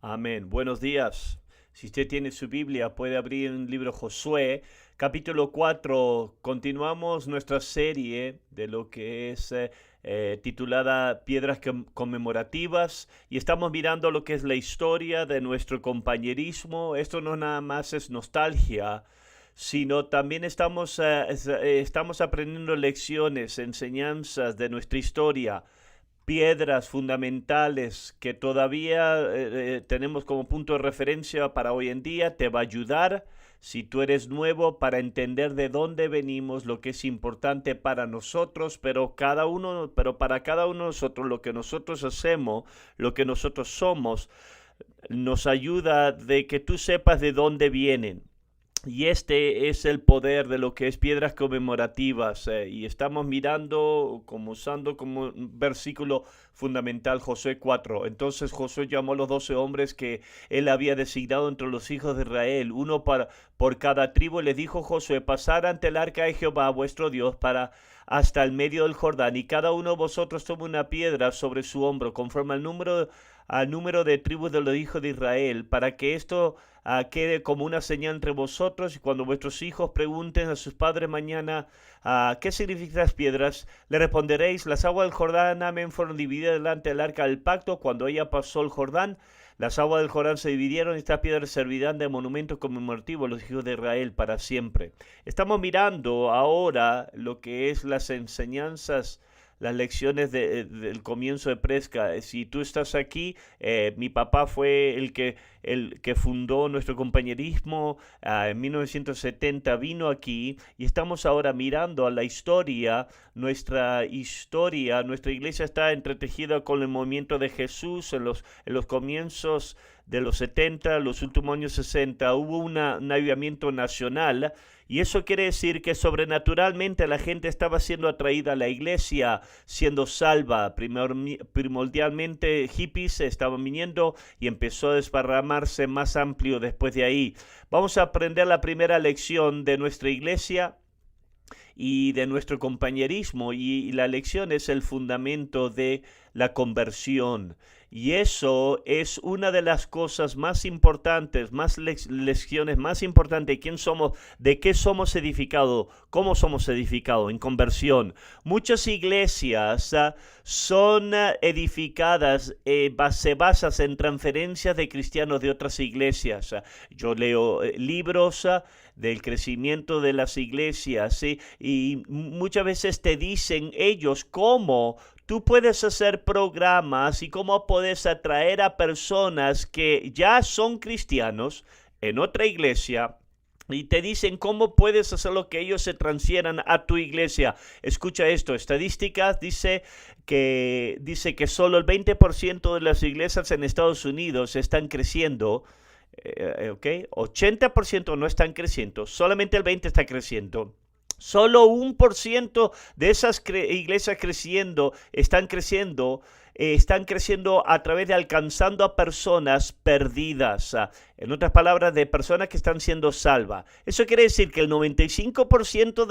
Amén. Buenos días. Si usted tiene su Biblia, puede abrir el libro Josué, capítulo 4. Continuamos nuestra serie de lo que es titulada Piedras Conmemorativas y estamos mirando lo que es la historia de nuestro compañerismo. Esto no nada más es nostalgia, sino también estamos aprendiendo lecciones, enseñanzas de nuestra historia, piedras fundamentales que todavía tenemos como punto de referencia para hoy en día. Te va a ayudar si tú eres nuevo para entender de dónde venimos, lo que es importante para nosotros, pero para cada uno de nosotros, lo que nosotros hacemos, lo que nosotros somos, nos ayuda de que tú sepas de dónde vienen. Y este es el poder de lo que es piedras conmemorativas. Y estamos mirando, usando como un versículo fundamental Josué 4. Entonces Josué llamó a los 12 hombres que él había designado entre los hijos de Israel, por cada tribu. Le dijo Josué: pasad ante el arca de Jehová vuestro Dios para hasta el medio del Jordán, y cada uno de vosotros tome una piedra sobre su hombro, conforme al número de tribus de los hijos de Israel, para que esto quede como una señal entre vosotros, y cuando vuestros hijos pregunten a sus padres mañana qué significan las piedras, le responderéis: las aguas del Jordán, amén, fueron divididas delante del arca del pacto. Cuando ella pasó el Jordán, las aguas del Jordán se dividieron, y estas piedras servirán de monumento conmemorativo a los hijos de Israel para siempre. Estamos mirando ahora lo que es las enseñanzas, las lecciones del comienzo de Presca. Si tú estás aquí, mi papá fue el que fundó nuestro compañerismo. En 1970 vino aquí y estamos ahora mirando a la historia. Nuestra iglesia está entretejida con el movimiento de Jesús en los comienzos de los 70, los últimos años 60, hubo un avivamiento nacional, y eso quiere decir que sobrenaturalmente la gente estaba siendo atraída a la iglesia, siendo salva. Primordialmente hippies estaban viniendo y empezó a desparramarse más amplio después de ahí. Vamos a aprender la primera lección de nuestra iglesia y de nuestro compañerismo, y la lección es el fundamento de la conversión. Y eso es una de las cosas más importantes, lecciones más importantes. ¿Quién somos? ¿De qué somos edificados? ¿Cómo somos edificados? En conversión. Muchas iglesias son edificadas, se basan en transferencias de cristianos de otras iglesias. Yo leo libros del crecimiento de las iglesias, ¿sí? Y muchas veces te dicen ellos cómo tú puedes hacer programas y cómo puedes atraer a personas que ya son cristianos en otra iglesia, y te dicen cómo puedes hacer lo que ellos se transfieran a tu iglesia. Escucha esto: estadísticas dice que solo el 20% de las iglesias en Estados Unidos están creciendo. 80% no están creciendo, solamente el 20% está creciendo. Solo 1% de esas iglesias están creciendo a través de alcanzando a personas perdidas. En otras palabras, de personas que están siendo salvas. Eso quiere decir que el 95%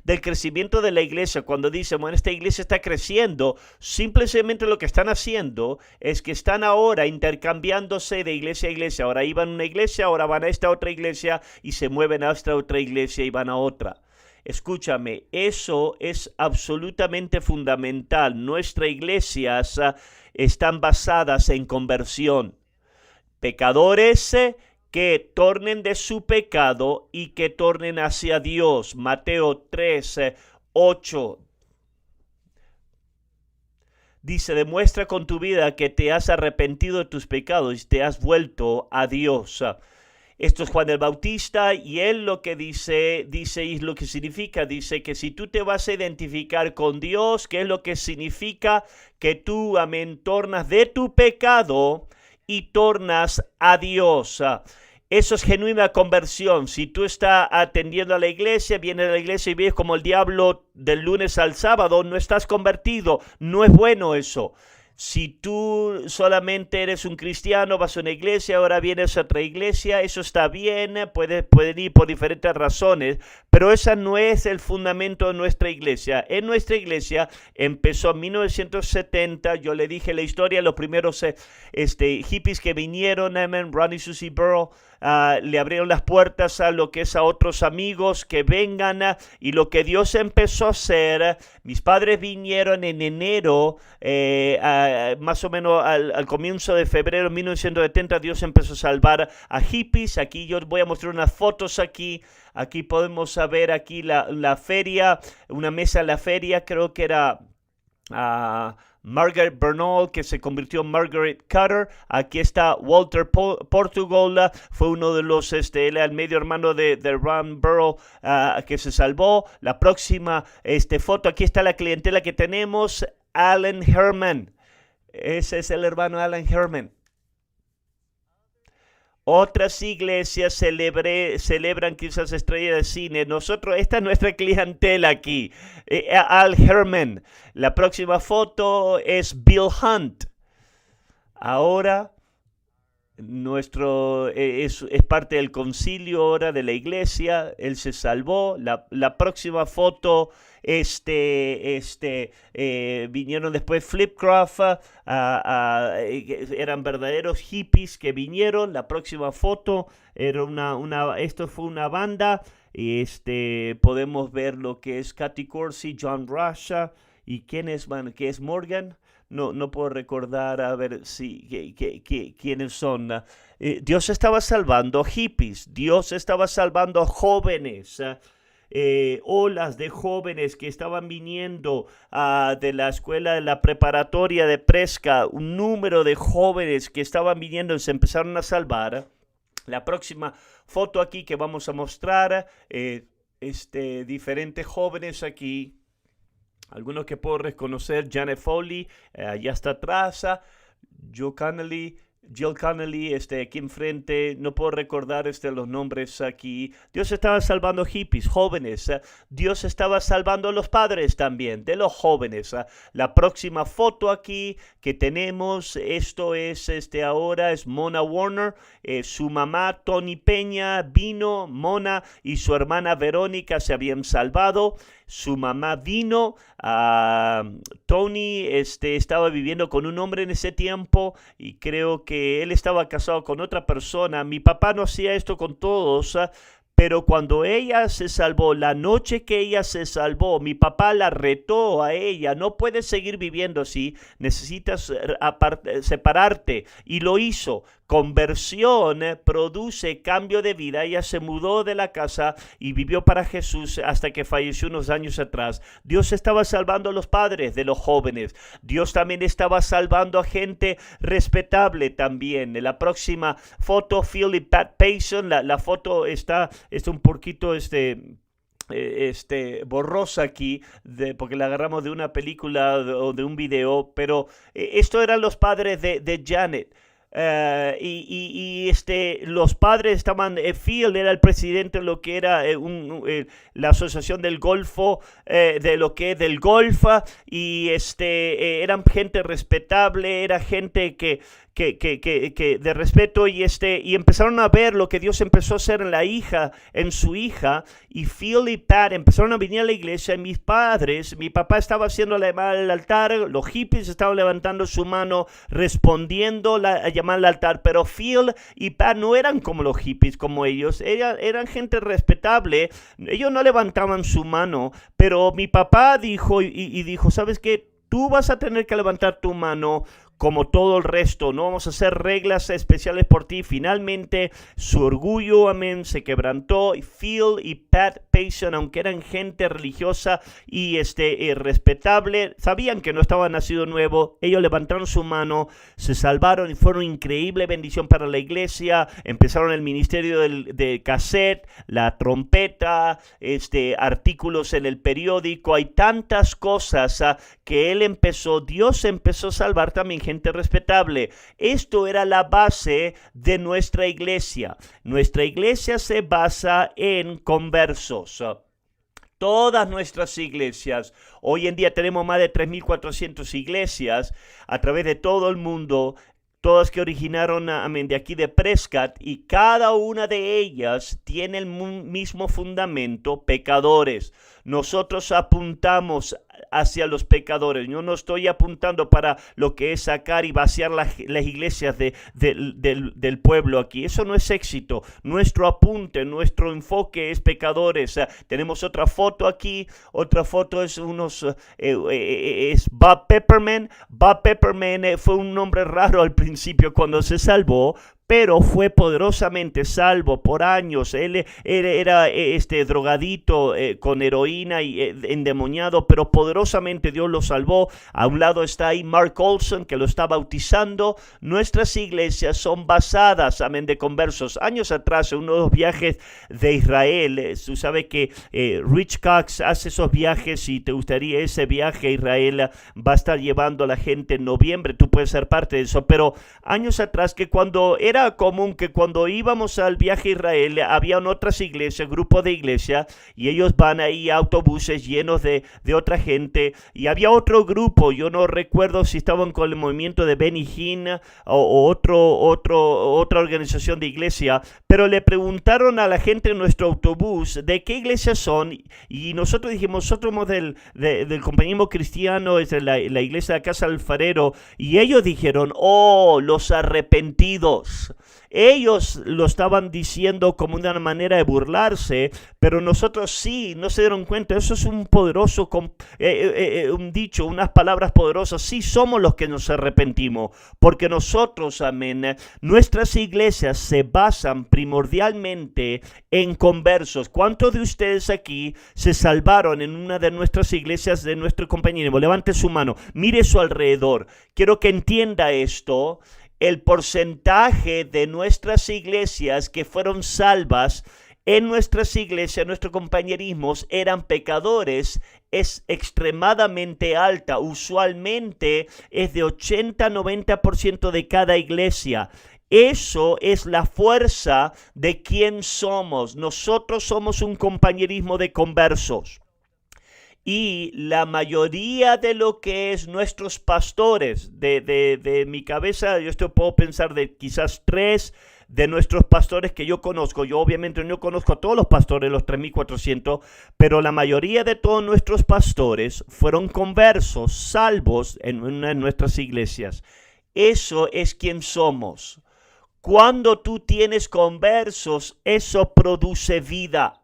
del crecimiento de la iglesia, cuando dicen, bueno, esta iglesia está creciendo, simplemente lo que están haciendo es que están ahora intercambiándose de iglesia a iglesia. Ahora iban a una iglesia, ahora van a esta otra iglesia, y se mueven a esta otra iglesia y van a otra. Escúchame, eso es absolutamente fundamental. Nuestras iglesias están basadas en conversión. Pecadores que tornen de su pecado y que tornen hacia Dios. Mateo 3, 8. Dice: demuestra con tu vida que te has arrepentido de tus pecados y te has vuelto a Dios. Esto es Juan el Bautista, y él lo que dice y lo que significa, dice que si tú te vas a identificar con Dios, ¿qué es lo que significa? Que tú, amén, tornas de tu pecado y tornas a Dios. Eso es genuina conversión. Si tú estás atendiendo a la iglesia, vienes a la iglesia y vives como el diablo del lunes al sábado, no estás convertido. No es bueno eso. Si tú solamente eres un cristiano, vas a una iglesia, ahora vienes a otra iglesia, eso está bien, pueden ir por diferentes razones, pero ese no es el fundamento de nuestra iglesia. En nuestra iglesia empezó en 1970, yo le dije la historia, los primeros hippies que vinieron, Ronnie y Susie Burrell, le abrieron las puertas a lo que es a otros amigos que vengan, y lo que Dios empezó a hacer, mis padres vinieron en enero, más o menos al comienzo de febrero de 1970, Dios empezó a salvar a hippies. Aquí yo voy a mostrar unas fotos aquí. Aquí podemos ver aquí la feria, una mesa en la feria, creo que era Margaret Bernal, que se convirtió en Margaret Cutter. Aquí está Walter Portugal, fue uno de los, él era el medio hermano de Ron Burrell, que se salvó. La próxima foto, aquí está la clientela que tenemos, Alan Herman. Ese es el hermano Alan Herman. Otras iglesias celebran quizás estrellas de cine. Nosotros, esta es nuestra clientela aquí. Al Herman. La próxima foto es Bill Hunt. Ahora es parte del concilio ahora de la iglesia. Él se salvó. La próxima foto, vinieron después Flipcraft, eran verdaderos hippies que vinieron. La próxima foto era esto fue una banda. Podemos ver lo que es Cathy Corsi, John Rush, y ¿quién es Morgan? No puedo recordar, a ver quiénes son. Dios estaba salvando hippies, Dios estaba salvando jóvenes, olas de jóvenes que estaban viniendo de la escuela de la preparatoria de Presca, un número de jóvenes que estaban viniendo y se empezaron a salvar. La próxima foto aquí que vamos a mostrar, diferentes jóvenes aquí. Algunos que puedo reconocer, Janet Foley, allá está atrás, Jill Connelly, aquí enfrente, no puedo recordar los nombres aquí. Dios estaba salvando hippies, jóvenes. Dios estaba salvando a los padres también, de los jóvenes. La próxima foto aquí que tenemos, esto es ahora, es Mona Warner. Su mamá, Tony Peña, vino, Mona y su hermana Verónica se habían salvado. Su mamá vino, Tony estaba viviendo con un hombre en ese tiempo y creo que él estaba casado con otra persona. Mi papá no hacía esto con todos, pero cuando ella se salvó, la noche que ella se salvó, mi papá la retó a ella: no puedes seguir viviendo así, necesitas separarte. Y lo hizo. Conversión produce cambio de vida. Ella se mudó de la casa y vivió para Jesús hasta que falleció unos años atrás. Dios estaba salvando a los padres de los jóvenes. Dios también estaba salvando a gente respetable también. En la próxima foto, Phil y Pat Payson. La foto está un poquito borrosa aquí, porque la agarramos de una película o de un video, pero esto eran los padres de Janet. Los padres estaban, Phil era el presidente de lo que era la asociación del Golfo, de lo que es del golf, y eran gente respetable, era gente que de respeto, y empezaron a ver lo que Dios empezó a hacer en su hija, y Phil y Pat empezaron a venir a la iglesia. Y mi papá estaba haciendo la llamada al altar, los hippies estaban levantando su mano, respondiendo a llamar al altar, pero Phil y Pat no eran como los hippies, como ellos, eran gente respetable. Ellos no levantaban su mano, pero mi papá dijo, dijo: ¿sabes qué? Tú vas a tener que levantar tu mano como todo el resto, no vamos a hacer reglas especiales por ti. Finalmente su orgullo, amén, se quebrantó. Y Phil y Pat Payson, aunque eran gente religiosa y respetable, sabían que no estaban nacido nuevo. Ellos levantaron su mano, se salvaron y fueron increíble bendición para la iglesia. Empezaron el ministerio de cassette, la trompeta, artículos en el periódico. Hay tantas cosas que Dios empezó a salvar también gente respetable. Esto era la base de nuestra iglesia. Nuestra iglesia se basa en conversos. Todas nuestras iglesias, hoy en día tenemos más de 3.400 iglesias a través de todo el mundo, todas que originaron de aquí de Prescott, y cada una de ellas tiene el mismo fundamento: pecadores. Nosotros apuntamos hacia los pecadores. Yo no estoy apuntando para lo que es sacar y vaciar las iglesias del pueblo aquí. Eso no es éxito. Nuestro apunte, nuestro enfoque es pecadores. Tenemos otra foto aquí. Otra foto es es Bob Pepperman. Bob Pepperman fue un nombre raro al principio cuando se salvó, pero fue poderosamente salvo por años. Él era drogadito con heroína y endemoniado, pero poderosamente Dios lo salvó. A un lado está ahí Mark Olson, que lo está bautizando. Nuestras iglesias son basadas, de conversos. Años atrás, en uno de los viajes de Israel, tú sabes que Rich Cox hace esos viajes, y te gustaría ese viaje a Israel, va a estar llevando a la gente en noviembre. Tú puedes ser parte de eso, pero años atrás, que cuando era común que cuando íbamos al viaje a Israel, habían otras iglesias, grupos de iglesia, y ellos van ahí a autobuses llenos de otra gente, y había otro grupo, yo no recuerdo si estaban con el movimiento de Benny Hinn o otra organización de iglesia, pero le preguntaron a la gente en nuestro autobús de qué iglesia son, y nosotros dijimos: nosotros somos del compañerismo cristiano, es de la iglesia de Casa del Alfarero, y ellos dijeron: oh, los arrepentidos. Ellos lo estaban diciendo como una manera de burlarse, pero nosotros sí, no se dieron cuenta. Eso es un poderoso, un dicho, unas palabras poderosas. Sí, somos los que nos arrepentimos, porque nosotros, nuestras iglesias se basan primordialmente en conversos. ¿Cuántos de ustedes aquí se salvaron en una de nuestras iglesias de nuestro compañerismo? Levante su mano, mire su alrededor. Quiero que entienda esto. El porcentaje de nuestras iglesias que fueron salvas en nuestras iglesias, nuestros compañerismos, eran pecadores, es extremadamente alta. Usualmente es de 80-90% de cada iglesia. Eso es la fuerza de quién somos. Nosotros somos un compañerismo de conversos. Y la mayoría de lo que es nuestros pastores, de mi cabeza, yo puedo pensar de quizás 3 de nuestros pastores que yo conozco. Yo obviamente no conozco a todos los pastores, los 3.400, pero la mayoría de todos nuestros pastores fueron conversos, salvos en una de nuestras iglesias. Eso es quien somos. Cuando tú tienes conversos, eso produce vida.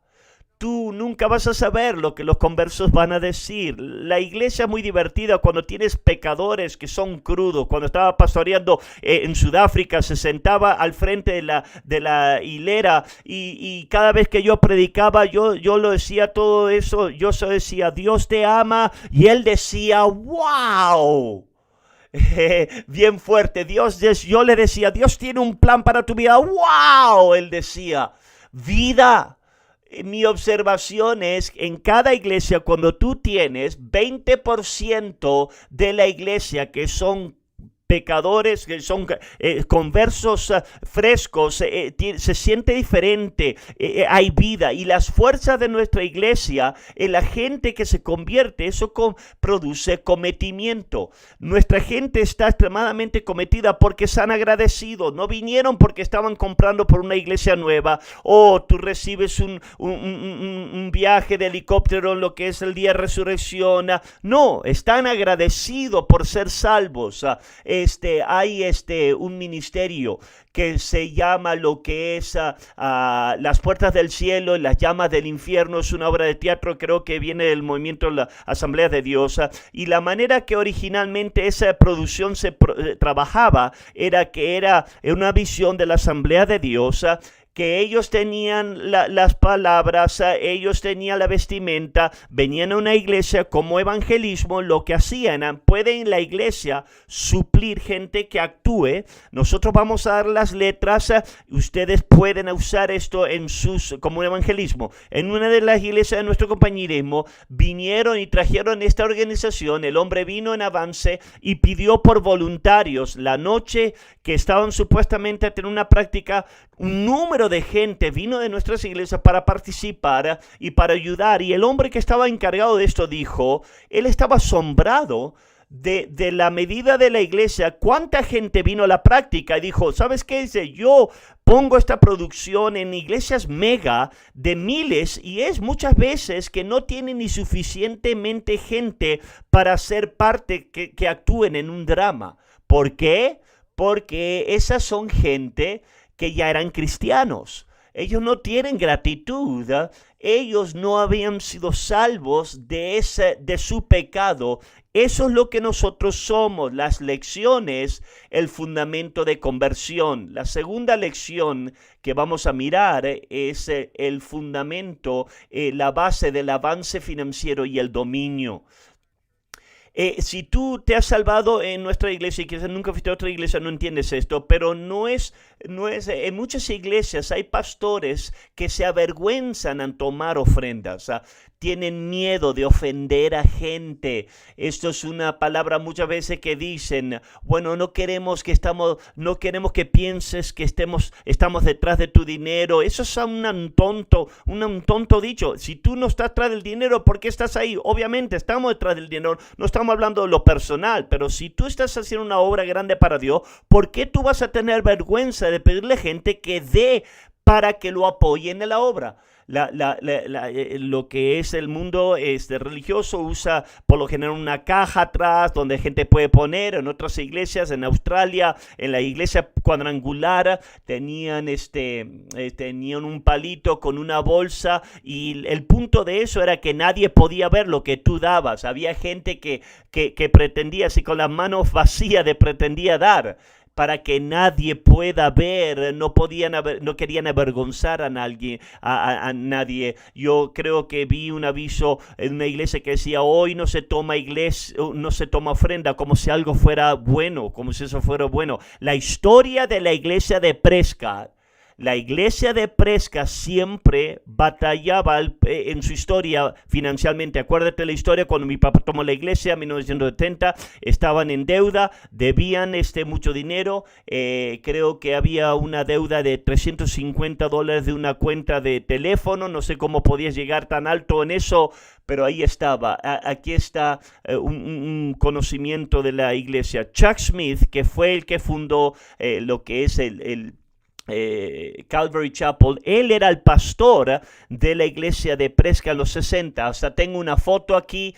Tú nunca vas a saber lo que los conversos van a decir. La iglesia es muy divertida cuando tienes pecadores que son crudos. Cuando estaba pastoreando en Sudáfrica, se sentaba al frente de la hilera y cada vez que yo predicaba, yo lo decía todo eso. Yo solo decía: Dios te ama, y él decía: wow. Bien fuerte. Yo le decía: Dios tiene un plan para tu vida. wow. Él decía: vida. Mi observación es, en cada iglesia, cuando tú tienes 20% de la iglesia que son pecadores, que son conversos frescos, se siente diferente, hay vida, y las fuerzas de nuestra iglesia, la gente que se convierte, eso produce cometimiento. Nuestra gente está extremadamente cometida porque están agradecidos, no vinieron porque estaban comprando por una iglesia nueva, o tú recibes un viaje de helicóptero en lo que es el día de resurrección. No, están agradecidos por ser salvos. Hay un ministerio que se llama lo que es Las Puertas del Cielo y Las Llamas del Infierno. Es una obra de teatro, creo que viene del movimiento de la Asamblea de Dios. Y la manera que originalmente esa producción se trabajaba era que era una visión de la Asamblea de Dios, que ellos tenían las palabras, ellos tenían la vestimenta, venían a una iglesia como evangelismo. Lo que hacían, pueden la iglesia suplir gente que actúe. Nosotros vamos a dar las letras, ustedes pueden usar esto como un evangelismo. En una de las iglesias de nuestro compañerismo vinieron y trajeron esta organización. El hombre vino en avance y pidió por voluntarios la noche que estaban supuestamente a tener una práctica. Un número número de gente vino de nuestras iglesias para participar y para ayudar. Y el hombre que estaba encargado de esto dijo, él estaba asombrado de la medida de la iglesia, cuánta gente vino a la práctica, y dijo, ¿sabes qué? Dice, yo pongo esta producción en iglesias mega de miles y es muchas veces que no tienen ni suficientemente gente para ser parte que actúen en un drama. ¿Por qué? Porque esas son gente que ya eran cristianos. Ellos no tienen gratitud, ¿eh? Ellos no habían sido salvos de su pecado. Eso es lo que nosotros somos, las lecciones, el fundamento de conversión. La segunda lección que vamos a mirar es el fundamento, la base del avance financiero y el dominio. Si tú te has salvado en nuestra iglesia y quizás nunca fuiste a otra iglesia, no entiendes esto, pero no es, en muchas iglesias hay pastores que se avergüenzan en tomar ofrendas, tienen miedo de ofender a gente. Esto es una palabra muchas veces que dicen, bueno, no queremos que pienses que estamos detrás de tu dinero. Eso es un tonto dicho. Si tú no estás detrás del dinero, ¿por qué estás ahí? Obviamente estamos detrás del dinero, no estamos hablando de lo personal, pero si tú estás haciendo una obra grande para Dios, ¿por qué tú vas a tener vergüenza de pedirle a gente que dé para que lo apoyen en la obra? Lo que es el mundo religioso usa por lo general una caja atrás donde gente puede poner. En otras iglesias, en Australia, en la iglesia cuadrangular, tenían un palito con una bolsa y el punto de eso era que nadie podía ver lo que tú dabas. Había gente que pretendía, así con las manos vacías, pretendía dar, para que nadie pueda ver, no querían avergonzar a nadie. Yo creo que vi un aviso en una iglesia que decía, hoy no se toma ofrenda, como si algo fuera bueno, como si eso fuera bueno. La historia de la iglesia de Prescott. La iglesia de Prescott siempre batallaba en su historia financieramente. Acuérdate la historia cuando mi papá tomó la iglesia en 1970, estaban en deuda, debían mucho dinero. Creo que había una deuda de $350 de una cuenta de teléfono. No sé cómo podías llegar tan alto en eso, pero ahí estaba. Aquí está un conocimiento de la iglesia. Chuck Smith, que fue el que fundó lo que es el Calvary Chapel, él era el pastor de la iglesia de Prescott en los 60. Hasta tengo una foto aquí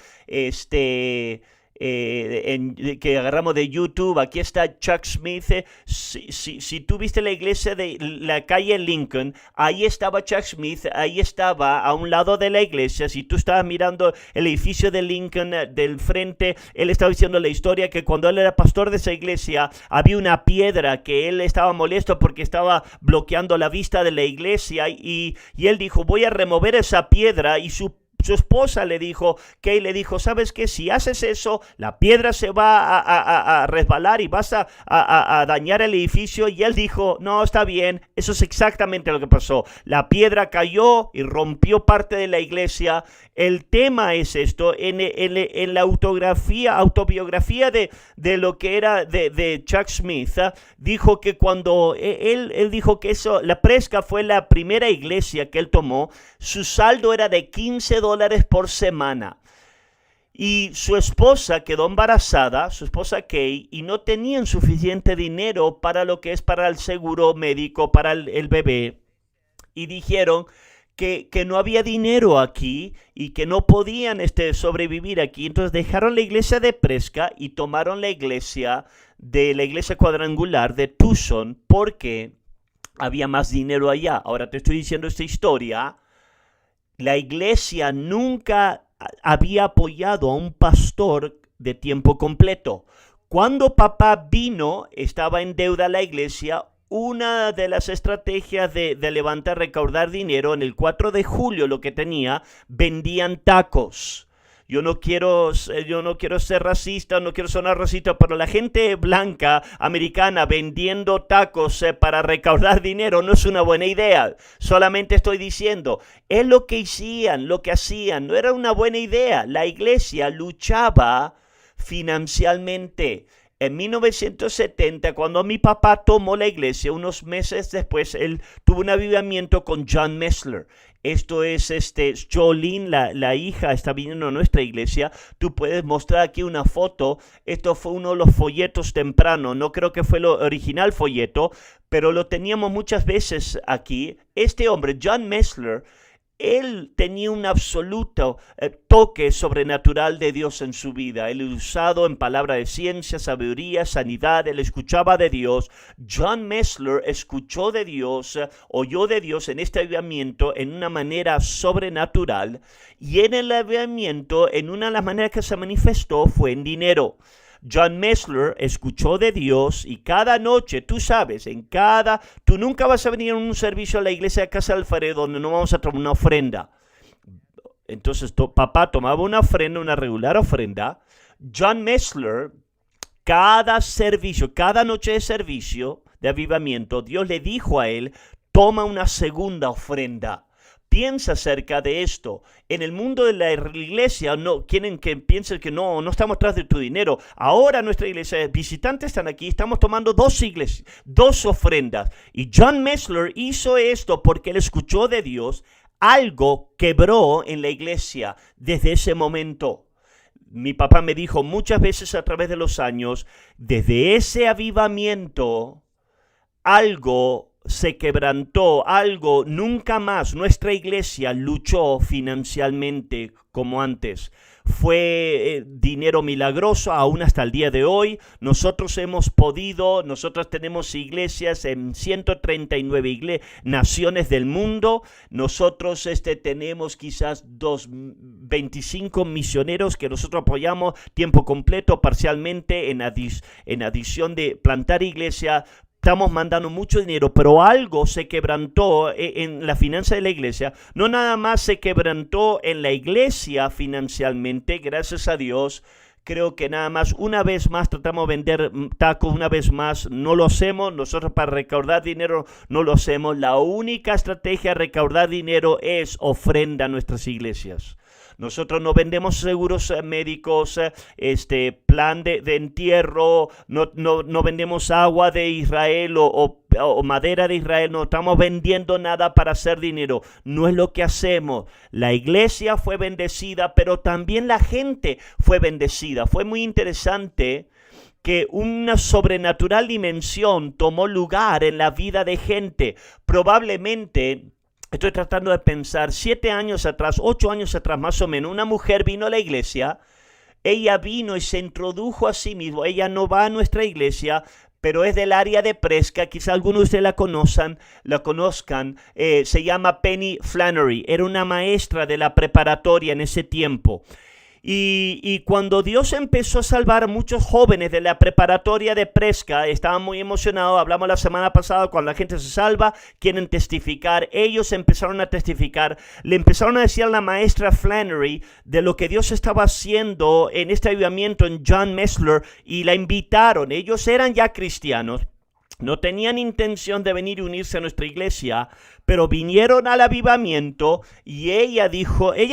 que agarramos de YouTube. Aquí está Chuck Smith. Si tú viste la iglesia de la calle Lincoln, ahí estaba Chuck Smith, ahí estaba a un lado de la iglesia. Si tú estabas mirando el edificio de Lincoln del frente, él estaba diciendo la historia que cuando él era pastor de esa iglesia había una piedra que él estaba molesto porque estaba bloqueando la vista de la iglesia y él dijo, voy a remover esa piedra, y su esposa le dijo, ¿sabes qué? Si haces eso, la piedra se va a resbalar y vas a dañar el edificio. Y él dijo, no, está bien. Eso es exactamente lo que pasó. La piedra cayó y rompió parte de la iglesia. El tema es esto, en la autobiografía de lo que era de Chuck Smith, dijo que cuando él dijo que la Prescott fue la primera iglesia que él tomó, su saldo era de $15 por semana. Y su esposa quedó embarazada, su esposa Kay, y no tenían suficiente dinero para lo que es para el seguro médico, para el bebé. Y dijeron que no había dinero aquí y que no podían sobrevivir aquí. Entonces dejaron la iglesia de Prescott y tomaron la iglesia cuadrangular de Tucson porque había más dinero allá. Ahora te estoy diciendo esta historia. La iglesia nunca había apoyado a un pastor de tiempo completo. Cuando papá vino, estaba en deuda a la iglesia. Una de las estrategias de levantar, recaudar dinero, en el 4 de julio lo que tenía, vendían tacos. Yo no quiero ser racista, no quiero sonar racista, pero la gente blanca americana vendiendo tacos para recaudar dinero no es una buena idea. Solamente estoy diciendo, es lo que hacían, no era una buena idea. La iglesia luchaba financieramente. En 1970, cuando mi papá tomó la iglesia, unos meses después, él tuvo un avivamiento con John Messler. Esto es, Jolene, la hija, está viniendo a nuestra iglesia. Tú puedes mostrar aquí una foto. Esto fue uno de los folletos tempranos. No creo que fue el original folleto, pero lo teníamos muchas veces aquí. Este hombre, John Messler, él tenía un absoluto toque sobrenatural de Dios en su vida. Él usado en palabra de ciencia, sabiduría, sanidad. Él escuchaba de Dios. John Messler escuchó de Dios, oyó de Dios en este avivamiento en una manera sobrenatural. Y en el avivamiento, en una de las maneras que se manifestó fue en dinero. John Messler escuchó de Dios y cada noche, tú sabes, tú nunca vas a venir a un servicio a la iglesia de Casa del Alfarero donde no vamos a tomar una ofrenda. Entonces papá tomaba una ofrenda, una regular ofrenda. John Messler, cada servicio, cada noche de servicio de avivamiento, Dios le dijo a él, toma una segunda ofrenda. Piensa acerca de esto. En el mundo de la iglesia no quieren que piensen que no estamos tras de tu dinero. Ahora nuestra iglesia, visitantes están aquí, estamos tomando dos ofrendas. Y John Messler hizo esto porque él escuchó de Dios. Algo quebró en la iglesia desde ese momento. Mi papá me dijo muchas veces a través de los años, desde ese avivamiento, algo se quebrantó, algo, nunca más nuestra iglesia luchó financieramente como antes. Fue dinero milagroso, aún hasta el día de hoy. Nosotros tenemos iglesias en 139 naciones del mundo. Nosotros tenemos quizás 25 misioneros que nosotros apoyamos tiempo completo, parcialmente, en adición de plantar iglesia. Estamos mandando mucho dinero, pero algo se quebrantó en la finanza de la iglesia. No nada más se quebrantó en la iglesia financieramente, gracias a Dios. Creo que nada más, una vez más, tratamos de vender tacos, una vez más, no lo hacemos. Nosotros para recaudar dinero no lo hacemos. La única estrategia de recaudar dinero es ofrenda a nuestras iglesias. Nosotros no vendemos seguros médicos, plan de entierro, no vendemos agua de Israel o madera de Israel, no estamos vendiendo nada para hacer dinero. No es lo que hacemos. La iglesia fue bendecida, pero también la gente fue bendecida. Fue muy interesante que una sobrenatural dimensión tomó lugar en la vida de gente. Probablemente, estoy tratando de pensar, 7 años atrás, 8 años atrás más o menos, una mujer vino a la iglesia. Ella vino y se introdujo a sí misma. Ella no va a nuestra iglesia, pero es del área de Presca. Quizá algunos de ustedes la conozcan. Se llama Penny Flannery. Era una maestra de la preparatoria en ese tiempo. Y cuando Dios empezó a salvar a muchos jóvenes de la preparatoria de Presca, estaban muy emocionados. Hablamos la semana pasada, cuando la gente se salva, quieren testificar. Ellos empezaron a testificar. Le empezaron a decir a la maestra Flannery de lo que Dios estaba haciendo en este avivamiento en John Messler, y la invitaron. Ellos eran ya cristianos. No tenían intención de venir y unirse a nuestra iglesia, pero vinieron al avivamiento y ella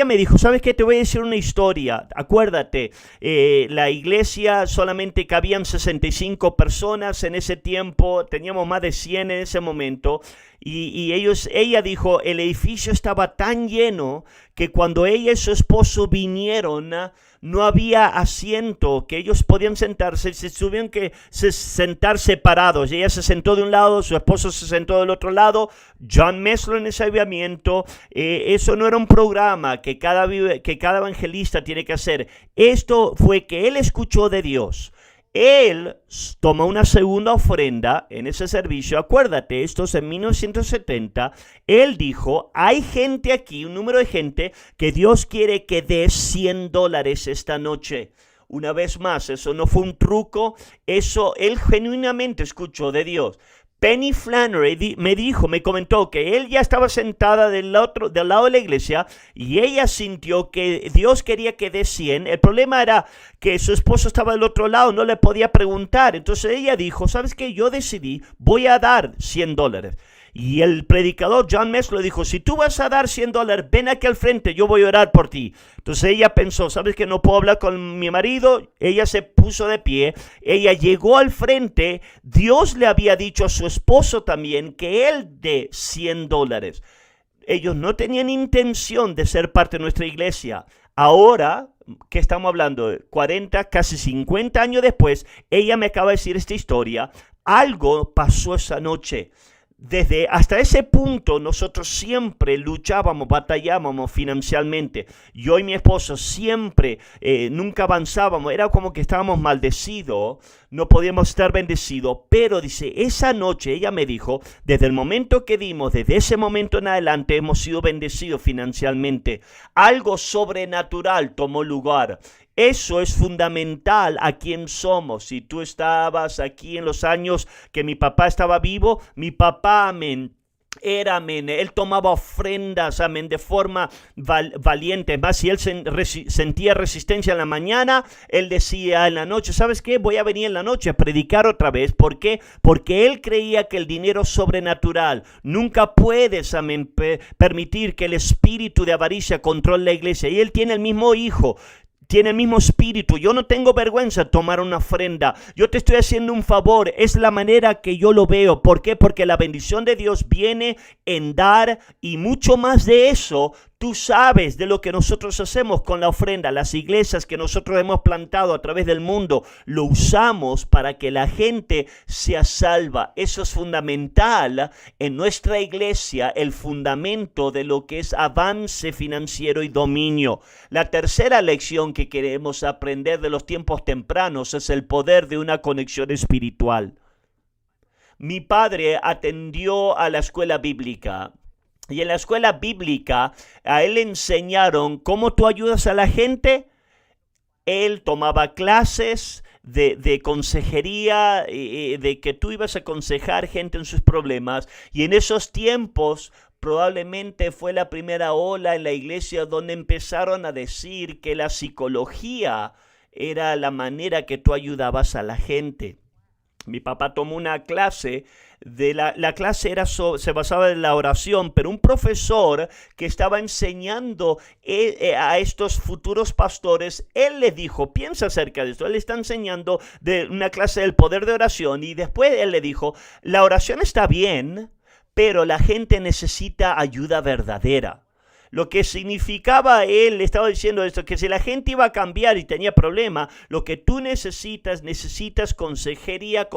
me dijo, ¿sabes qué? Te voy a decir una historia. Acuérdate, la iglesia solamente cabían 65 personas en ese tiempo, teníamos más de 100 en ese momento. Ella dijo, el edificio estaba tan lleno que cuando ella y su esposo vinieron, no había asiento que ellos podían sentarse, se tuvieron que sentar separados. Ella se sentó de un lado, su esposo se sentó del otro lado. John Messler en ese avivamiento, eso no era un programa que cada evangelista tiene que hacer. Esto fue que él escuchó de Dios. Él tomó una segunda ofrenda en ese servicio. Acuérdate, esto es en 1970. Él dijo, hay gente aquí, un número de gente, que Dios quiere que dé $100 esta noche. Una vez más, eso no fue un truco. Eso, él genuinamente escuchó de Dios. Penny Flannery me comentó que él ya estaba sentada del lado de la iglesia y ella sintió que Dios quería que dé 100. El problema era que su esposo estaba del otro lado, no le podía preguntar. Entonces ella dijo, ¿sabes qué? Yo decidí, voy a dar $100. Y el predicador John Meslo dijo, si tú vas a dar $100, ven aquí al frente, yo voy a orar por ti. Entonces ella pensó, ¿sabes que no puedo hablar con mi marido? Ella se puso de pie, ella llegó al frente. Dios le había dicho a su esposo también que él dé $100. Ellos no tenían intención de ser parte de nuestra iglesia. Ahora, ¿qué estamos hablando? 40, casi 50 años después, ella me acaba de decir esta historia. Algo pasó esa noche. Hasta ese punto nosotros siempre luchábamos, batallábamos financieramente. Yo y mi esposo siempre, nunca avanzábamos. Era como que estábamos maldecidos, no podíamos estar bendecidos. Pero dice, esa noche ella me dijo, desde el momento que dimos, desde ese momento en adelante hemos sido bendecidos financieramente. Algo sobrenatural tomó lugar. Eso es fundamental a quién somos. Si tú estabas aquí en los años que mi papá estaba vivo, mi papá, amén, era, amén, él tomaba ofrendas, amén, de forma valiente. Más si él sentía resistencia en la mañana, él decía en la noche, ¿sabes qué? Voy a venir en la noche a predicar otra vez. ¿Por qué? Porque él creía que el dinero sobrenatural, nunca puedes, amén, permitir que el espíritu de avaricia controle la iglesia. Y él tiene el mismo hijo. Tiene el mismo espíritu. Yo no tengo vergüenza de tomar una ofrenda. Yo te estoy haciendo un favor. Es la manera que yo lo veo. ¿Por qué? Porque la bendición de Dios viene en dar, y mucho más de eso. Tú sabes de lo que nosotros hacemos con la ofrenda. Las iglesias que nosotros hemos plantado a través del mundo, lo usamos para que la gente sea salva. Eso es fundamental en nuestra iglesia, el fundamento de lo que es avance financiero y dominio. La tercera lección que queremos aprender de los tiempos tempranos es el poder de una conexión espiritual. Mi padre atendió a la escuela bíblica. Y en la escuela bíblica a él le enseñaron cómo tú ayudas a la gente. Él tomaba clases de consejería, de que tú ibas a aconsejar gente en sus problemas. Y en esos tiempos probablemente fue la primera ola en la iglesia donde empezaron a decir que la psicología era la manera que tú ayudabas a la gente. Mi papá tomó una clase, la clase se basaba en la oración, pero un profesor que estaba enseñando a estos futuros pastores, él le dijo, piensa acerca de esto. Él le está enseñando de una clase del poder de oración, y después él le dijo, la oración está bien, pero la gente necesita ayuda verdadera. Lo que significaba, él estaba diciendo esto, que si la gente iba a cambiar y tenía problemas, lo que tú necesitas consejería,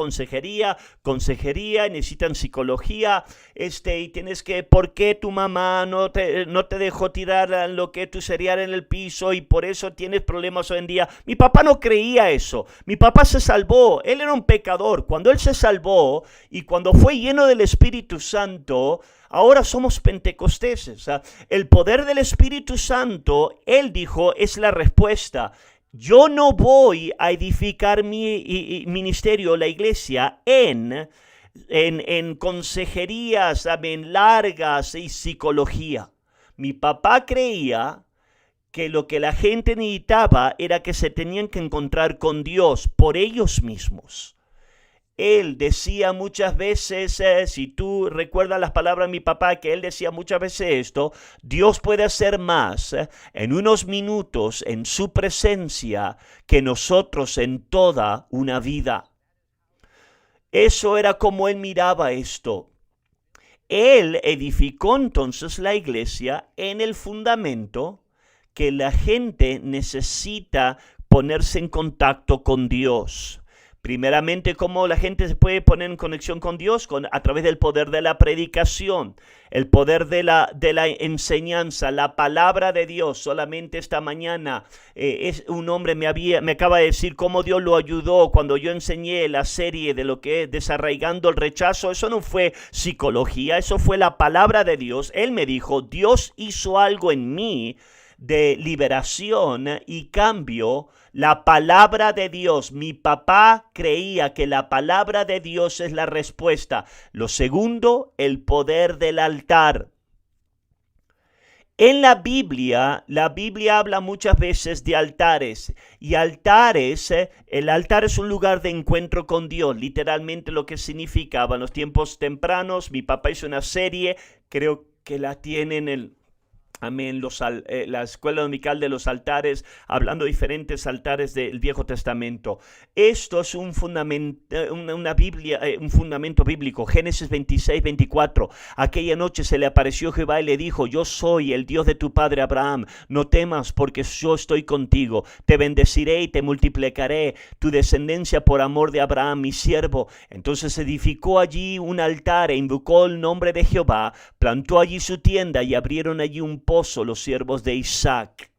necesitan psicología, y tienes que, ¿por qué tu mamá no te dejó tirar lo que tu cereal en el piso y por eso tienes problemas hoy en día? Mi papá no creía eso. Mi papá se salvó, él era un pecador. Cuando él se salvó y cuando fue lleno del Espíritu Santo, ahora somos pentecosteses. El poder del Espíritu Santo, él dijo, es la respuesta. Yo no voy a edificar mi ministerio, la iglesia, en consejerías, amén, largas y psicología. Mi papá creía que lo que la gente necesitaba era que se tenían que encontrar con Dios por ellos mismos. Él decía muchas veces, si tú recuerdas las palabras de mi papá, que él decía muchas veces esto, Dios puede hacer más en unos minutos en su presencia que nosotros en toda una vida. Eso era como él miraba esto. Él edificó entonces la iglesia en el fundamento que la gente necesita ponerse en contacto con Dios. Primeramente, ¿cómo la gente se puede poner en conexión con Dios? A través del poder de la predicación, el poder de la enseñanza, la palabra de Dios. Solamente esta mañana un hombre me acaba de decir cómo Dios lo ayudó cuando yo enseñé la serie de lo que es Desarraigando el Rechazo. Eso no fue psicología, eso fue la palabra de Dios. Él me dijo, Dios hizo algo en mí de liberación y cambio. La palabra de Dios, mi papá creía que la palabra de Dios es la respuesta. Lo segundo, el poder del altar. En la Biblia habla muchas veces de altares y altares, el altar es un lugar de encuentro con Dios, literalmente lo que significaba en los tiempos tempranos. Mi papá hizo una serie, creo que la tiene en el... Amén, la escuela dominical de los altares, hablando de diferentes altares del Viejo Testamento. Esto es un fundamento, una Biblia, un fundamento bíblico. Génesis 26:24. Aquella noche se le apareció Jehová y le dijo: yo soy el Dios de tu padre Abraham. No temas, porque yo estoy contigo. Te bendeciré y te multiplicaré tu descendencia por amor de Abraham, mi siervo. Entonces edificó allí un altar e invocó el nombre de Jehová. Plantó allí su tienda y abrieron allí un pozo los siervos de Isaac.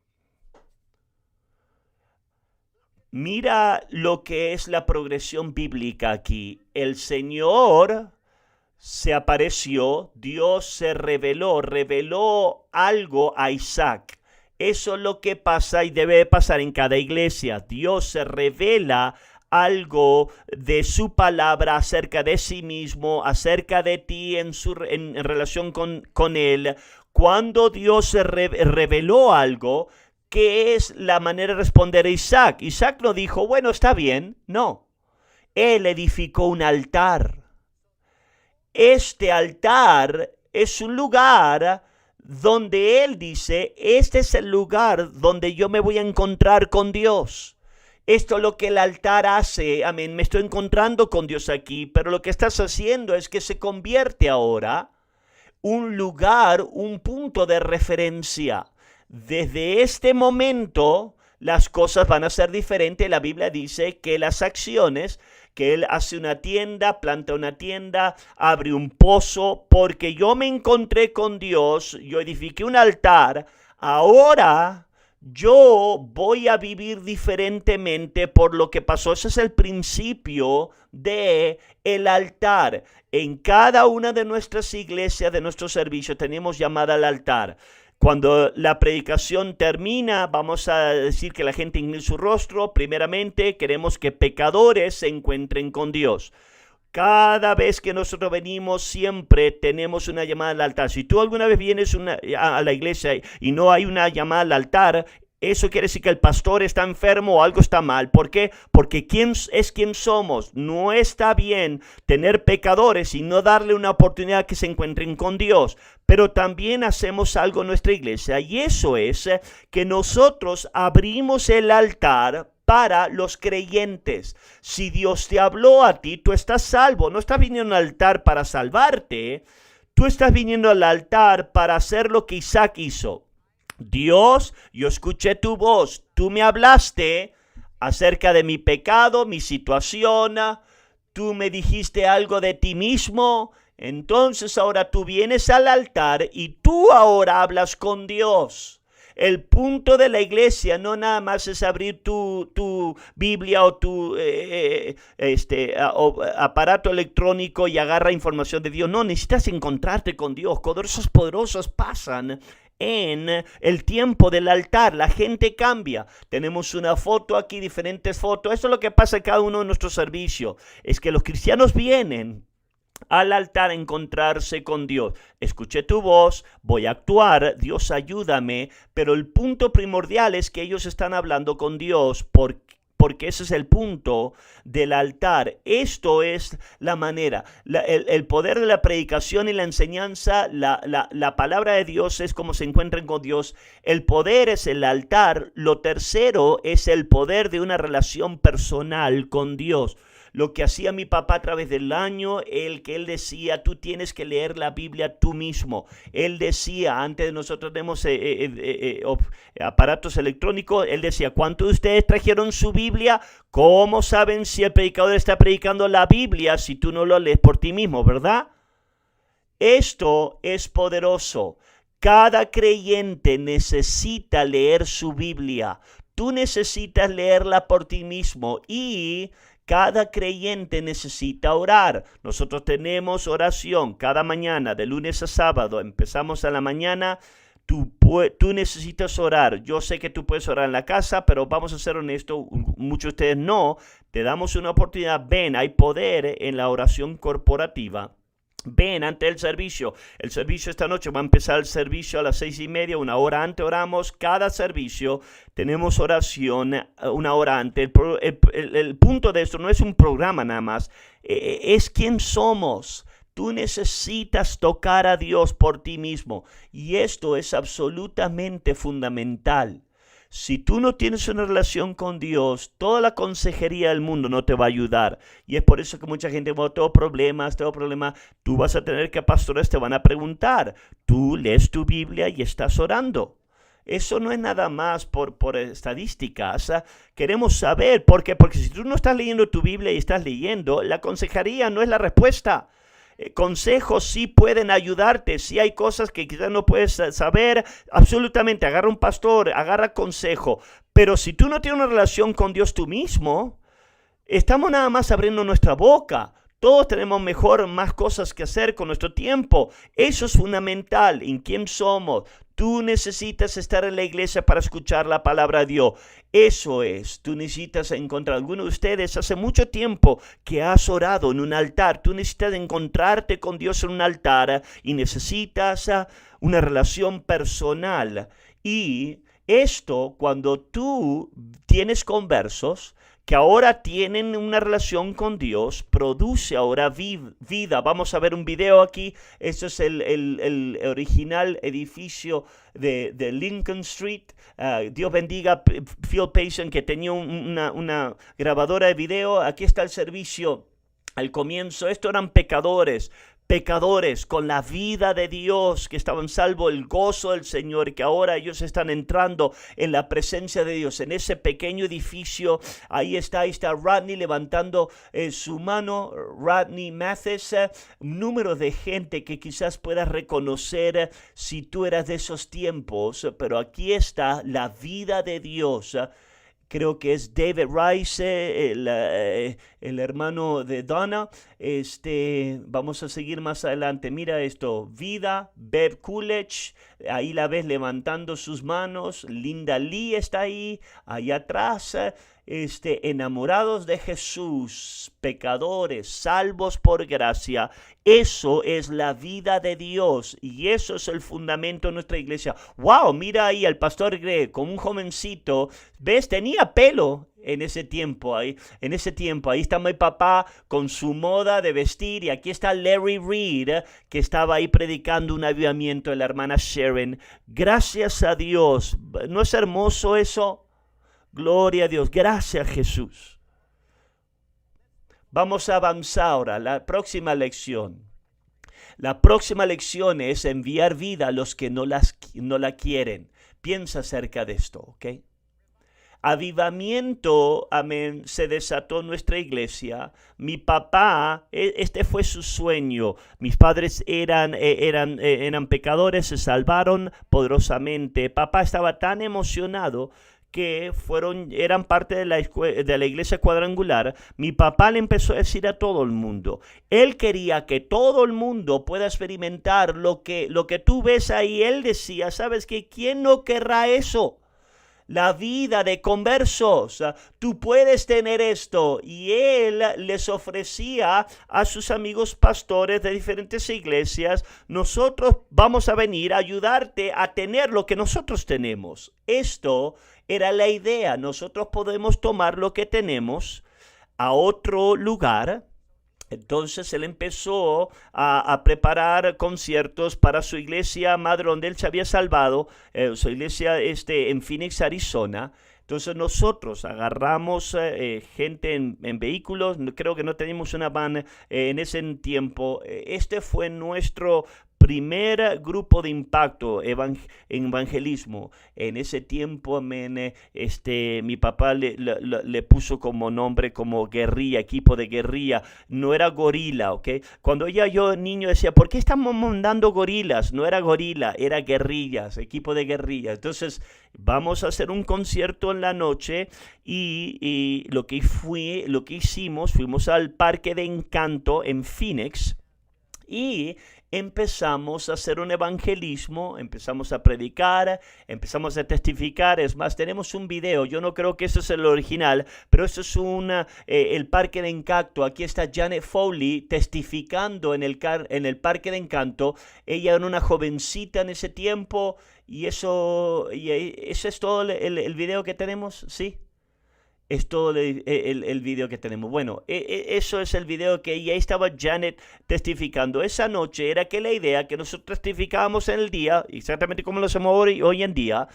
Mira lo que es la progresión bíblica aquí. El Señor se apareció, Dios se reveló algo a Isaac. Eso es lo que pasa y debe pasar en cada iglesia. Dios se revela algo de su palabra acerca de sí mismo, acerca de ti en relación con Él. Cuando Dios se reveló algo, ¿qué es la manera de responder a Isaac? Isaac no dijo, bueno, está bien, no. Él edificó un altar. Este altar es un lugar donde él dice, este es el lugar donde yo me voy a encontrar con Dios. Esto es lo que el altar hace, amén, me estoy encontrando con Dios aquí, pero lo que estás haciendo es que se convierte ahora un lugar, un punto de referencia. Desde este momento las cosas van a ser diferentes. La Biblia dice que las acciones, que él hace una tienda, planta una tienda, abre un pozo, porque yo me encontré con Dios, yo edifiqué un altar, ahora yo voy a vivir diferentemente por lo que pasó. Ese es el principio de el altar. En cada una de nuestras iglesias, de nuestros servicios, tenemos llamada al altar. Cuando la predicación termina, vamos a decir que la gente incline su rostro. Primeramente, queremos que pecadores se encuentren con Dios. Cada vez que nosotros venimos, siempre tenemos una llamada al altar. Si tú alguna vez vienes a la iglesia y no hay una llamada al altar, eso quiere decir que el pastor está enfermo o algo está mal. ¿Por qué? Porque ¿quién es quien somos? No está bien tener pecadores y no darle una oportunidad que se encuentren con Dios. Pero también hacemos algo en nuestra iglesia, y eso es que nosotros abrimos el altar para los creyentes. Si Dios te habló a ti, tú estás salvo. No estás viniendo al altar para salvarte. Tú estás viniendo al altar para hacer lo que Isaac hizo. Dios, yo escuché tu voz. Tú me hablaste acerca de mi pecado, mi situación. Tú me dijiste algo de ti mismo. Entonces ahora tú vienes al altar y tú ahora hablas con Dios. El punto de la iglesia no nada más es abrir tu Biblia o tu aparato electrónico y agarra información de Dios. No, necesitas encontrarte con Dios. Cosas poderosas pasan en el tiempo del altar. La gente cambia. Tenemos una foto aquí, diferentes fotos. Eso es lo que pasa en cada uno de nuestros servicios. Es que los cristianos vienen al altar a encontrarse con Dios. Escuché tu voz, voy a actuar, Dios ayúdame, pero el punto primordial es que ellos están hablando con Dios porque ese es el punto del altar. Esto es la manera, el poder de la predicación y la enseñanza, la palabra de Dios es como se encuentran con Dios. El poder es el altar. Lo tercero es el poder de una relación personal con Dios. Lo que hacía mi papá a través del año, él decía, tú tienes que leer la Biblia tú mismo. Él decía, antes de nosotros tenemos aparatos electrónicos, él decía, ¿cuántos de ustedes trajeron su Biblia? ¿Cómo saben si el predicador está predicando la Biblia si tú no lo lees por ti mismo, verdad? Esto es poderoso. Cada creyente necesita leer su Biblia. Tú necesitas leerla por ti mismo y cada creyente necesita orar. Nosotros tenemos oración cada mañana, de lunes a sábado. Empezamos a la mañana. Tú necesitas orar. Yo sé que tú puedes orar en la casa, pero vamos a ser honestos, muchos de ustedes no. Te damos una oportunidad. Ven, hay poder en la oración corporativa. Ven ante el servicio. El servicio esta noche va a empezar el servicio a las 6:30, una hora antes oramos. Cada servicio tenemos oración una hora antes. El punto de esto no es un programa nada más, es quién somos. Tú necesitas tocar a Dios por ti mismo y esto es absolutamente fundamental. Si tú no tienes una relación con Dios, toda la consejería del mundo no te va a ayudar. Y es por eso que mucha gente, bueno, tengo problemas. Tú vas a tener que pastores te van a preguntar. Tú lees tu Biblia y estás orando. Eso no es nada más por estadísticas. Queremos saber por qué. Porque si tú no estás leyendo tu Biblia y estás leyendo, la consejería no es la respuesta. Consejos sí pueden ayudarte. Si hay cosas que quizás no puedes saber, absolutamente, agarra un pastor, agarra consejo. Pero si tú no tienes una relación con Dios tú mismo, estamos nada más abriendo nuestra boca. Todos tenemos más cosas que hacer con nuestro tiempo. Eso es fundamental en quién somos. Tú necesitas estar en la iglesia para escuchar la palabra de Dios. Eso es, tú necesitas encontrar. Algunos de ustedes hace mucho tiempo que has orado en un altar. Tú necesitas encontrarte con Dios en un altar y necesitas una relación personal. Y esto, cuando tú tienes conversos que ahora tienen una relación con Dios, produce ahora vida. Vamos a ver un video aquí. Este es el original edificio de Lincoln Street. Dios bendiga Phil Payson, que tenía una grabadora de video. Aquí está el servicio. Al comienzo, estos eran pecadores con la vida de Dios, que estaban salvos, el gozo del Señor, que ahora ellos están entrando en la presencia de Dios, en ese pequeño edificio. Ahí está Rodney levantando su mano, Rodney Mathis, un número de gente que quizás puedas reconocer si tú eras de esos tiempos, pero aquí está la vida de Dios. Creo que es David Rice, el hermano de Donna. Vamos a seguir más adelante. Mira esto, Vida, Bev Coolidge, ahí la ves levantando sus manos. Linda Lee está ahí, allá atrás. Enamorados de Jesús, pecadores, salvos por gracia. Eso es la vida de Dios y eso es el fundamento de nuestra iglesia. Wow, mira ahí al pastor Greg con un jovencito. ¿Ves? Tenía pelo en ese tiempo. Ahí está mi papá con su moda de vestir y aquí está Larry Reed, que estaba ahí predicando un avivamiento de la hermana Sharon. Gracias a Dios. ¿No es hermoso eso? Gloria a Dios. Gracias, Jesús. Vamos a avanzar ahora. La próxima lección. La próxima lección es enviar vida a los que no la quieren. Piensa acerca de esto, ¿ok? Avivamiento, amén, se desató en nuestra iglesia. Mi papá, este fue su sueño. Mis padres eran pecadores, se salvaron poderosamente. Papá estaba tan emocionado que eran parte de la iglesia cuadrangular. Mi papá le empezó a decir a todo el mundo. Él quería que todo el mundo pueda experimentar lo que tú ves ahí. Él decía, ¿sabes qué? ¿Quién no querrá eso? La vida de conversos, tú puedes tener esto. Y él les ofrecía a sus amigos pastores de diferentes iglesias, nosotros vamos a venir a ayudarte a tener lo que nosotros tenemos. Esto era la idea. Nosotros podemos tomar lo que tenemos a otro lugar. Entonces él empezó a preparar conciertos para su iglesia madre donde él se había salvado, su iglesia en Phoenix, Arizona. Entonces nosotros agarramos gente en vehículos, creo que no teníamos una van en ese tiempo. Este fue nuestro primer grupo de impacto en evangelismo. En ese tiempo, amén, mi papá le puso como nombre como guerrilla, equipo de guerrilla. No era gorila, ¿ok? Cuando yo niño decía, ¿por qué estamos mandando gorilas? No era gorila, era guerrillas, equipo de guerrillas. Entonces, vamos a hacer un concierto en la noche y lo que hicimos, fuimos al Parque de Encanto en Phoenix. Y empezamos a hacer un evangelismo, empezamos a predicar, empezamos a testificar. Es más, tenemos un video, yo no creo que eso es el original, pero eso es el Parque de Encanto. Aquí está Janet Foley testificando en el Parque de Encanto. Ella era una jovencita en ese tiempo y eso es todo el video que tenemos, ¿sí? Es todo el video que tenemos. Bueno, eso es el video que ya estaba Janet testificando. Esa noche era que la idea que nosotros testificábamos en el día, exactamente como lo hacemos hoy en día,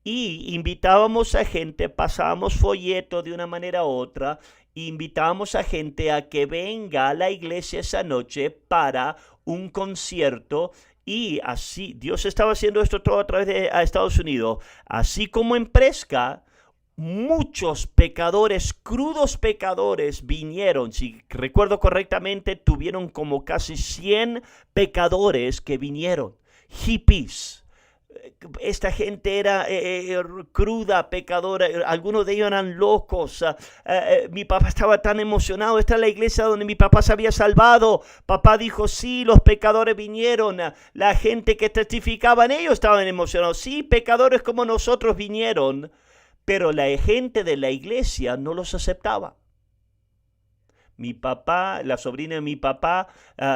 y invitábamos a gente, pasábamos folleto de una manera u otra, invitábamos a gente a que venga a la iglesia esa noche para un concierto. Y así, Dios estaba haciendo esto todo a través de Estados Unidos. Así como en Presca, muchos pecadores, crudos pecadores vinieron. Si recuerdo correctamente, tuvieron como casi 100 pecadores que vinieron. Hippies. Esta gente era cruda, pecadora. Algunos de ellos eran locos. Mi papá estaba tan emocionado. Esta es la iglesia donde mi papá se había salvado. Papá dijo, sí, los pecadores vinieron. La gente que testificaban, ellos estaban emocionados. Sí, pecadores como nosotros vinieron. Pero la gente de la iglesia no los aceptaba. Mi papá, la sobrina de mi papá,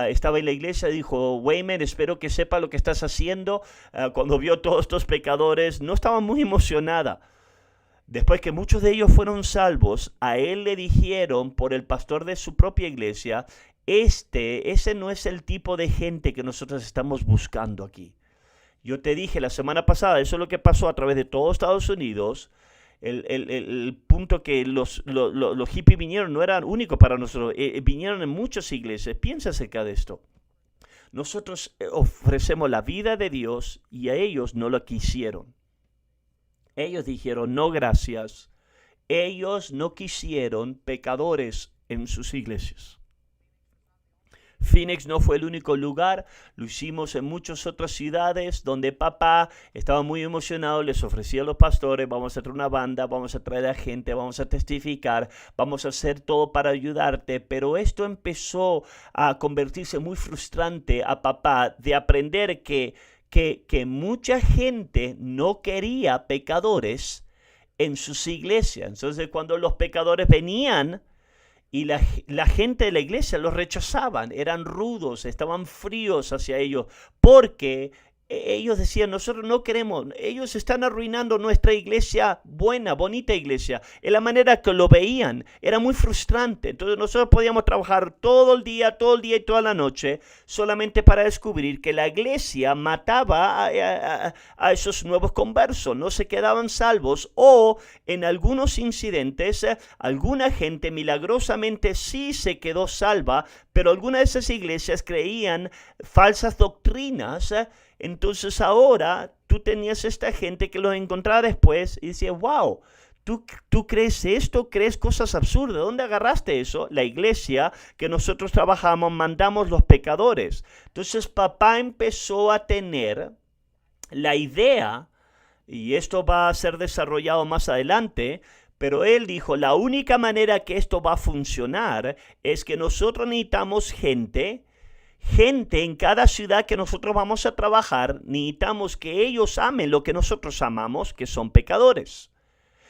estaba en la iglesia y dijo, Wayman, espero que sepa lo que estás haciendo. Cuando vio todos estos pecadores, no estaba muy emocionada. Después que muchos de ellos fueron salvos, a él le dijeron por el pastor de su propia iglesia, ese no es el tipo de gente que nosotros estamos buscando aquí. Yo te dije la semana pasada, eso es lo que pasó a través de todo Estados Unidos. El punto que los hippies vinieron no era único para nosotros, vinieron en muchas iglesias. Piensa acerca de esto. Nosotros ofrecemos la vida de Dios y a ellos no lo quisieron. Ellos dijeron no gracias. Ellos no quisieron pecadores en sus iglesias. Phoenix no fue el único lugar, lo hicimos en muchas otras ciudades donde papá estaba muy emocionado, les ofrecía a los pastores, vamos a traer una banda, vamos a traer a gente, vamos a testificar, vamos a hacer todo para ayudarte, pero esto empezó a convertirse muy frustrante a papá de aprender que mucha gente no quería pecadores en sus iglesias. Entonces cuando los pecadores venían, y la gente de la iglesia los rechazaban, eran rudos, estaban fríos hacia ellos, porque ellos decían, nosotros no queremos, ellos están arruinando nuestra iglesia buena, bonita iglesia. En la manera que lo veían, era muy frustrante. Entonces nosotros podíamos trabajar todo el día y toda la noche, solamente para descubrir que la iglesia mataba a esos nuevos conversos, no se quedaban salvos, o en algunos incidentes, alguna gente milagrosamente sí se quedó salva, pero algunas de esas iglesias creían falsas doctrinas. Entonces ahora tú tenías esta gente que los encontraba después y decía, wow, ¿tú crees esto? ¿Crees cosas absurdas? ¿Dónde agarraste eso? La iglesia que nosotros trabajamos, mandamos los pecadores. Entonces papá empezó a tener la idea, y esto va a ser desarrollado más adelante, pero él dijo, la única manera que esto va a funcionar es que nosotros necesitamos gente en cada ciudad que nosotros vamos a trabajar, necesitamos que ellos amen lo que nosotros amamos, que son pecadores.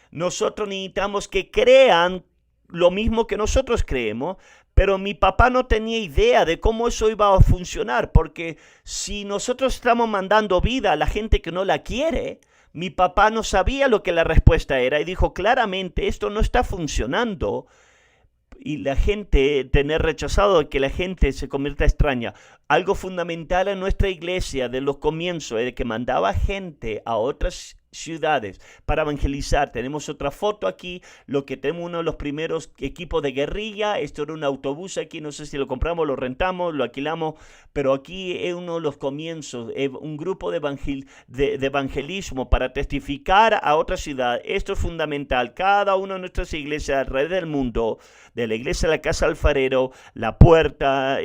Nosotros necesitamos que crean lo mismo que nosotros creemos, pero mi papá no tenía idea de cómo eso iba a funcionar, porque si nosotros estamos mandando vida a la gente que no la quiere, mi papá no sabía lo que la respuesta era y dijo claramente, esto no está funcionando. Y la gente, tener rechazado que la gente se convierta extraña. Algo fundamental en nuestra iglesia de los comienzos es que mandaba gente a otras ciudades para evangelizar. Tenemos otra foto aquí, lo que tenemos uno de los primeros equipos de guerrilla. Esto era un autobús aquí, no sé si lo compramos, lo rentamos, lo alquilamos, pero aquí es uno de los comienzos, un grupo de evangelismo para testificar a otra ciudad. Esto es fundamental. Cada una de nuestras iglesias alrededor del mundo, de la iglesia de la Casa Alfarero, La Puerta,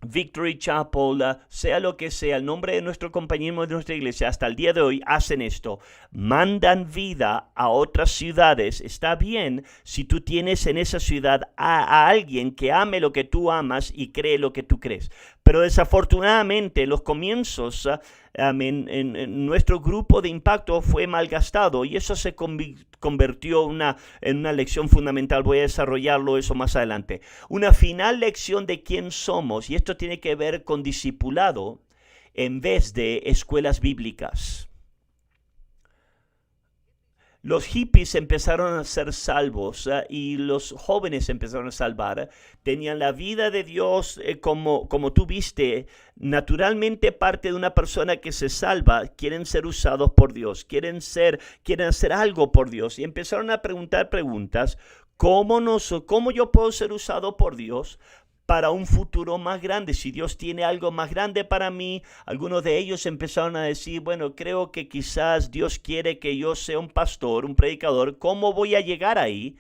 Victory Chapel, sea lo que sea, el nombre de nuestro compañerismo de nuestra iglesia, hasta el día de hoy hacen esto, mandan vida a otras ciudades. Está bien si tú tienes en esa ciudad a alguien que ame lo que tú amas y cree lo que tú crees, pero desafortunadamente los comienzos en nuestro grupo de impacto fue malgastado y eso se convirtió en una lección fundamental. Voy a desarrollarlo eso más adelante. Una final lección de quién somos, y esto tiene que ver con discipulado en vez de escuelas bíblicas. Los hippies empezaron a ser salvos y los jóvenes empezaron a salvar. Tenían la vida de Dios como tú viste. Naturalmente parte de una persona que se salva. Quieren ser usados por Dios. Quieren hacer algo por Dios. Y empezaron a preguntar preguntas. ¿Cómo yo puedo ser usado por Dios para un futuro más grande? Si Dios tiene algo más grande para mí. Algunos de ellos empezaron a decir, bueno, creo que quizás Dios quiere que yo sea un pastor, un predicador. ¿Cómo voy a llegar ahí?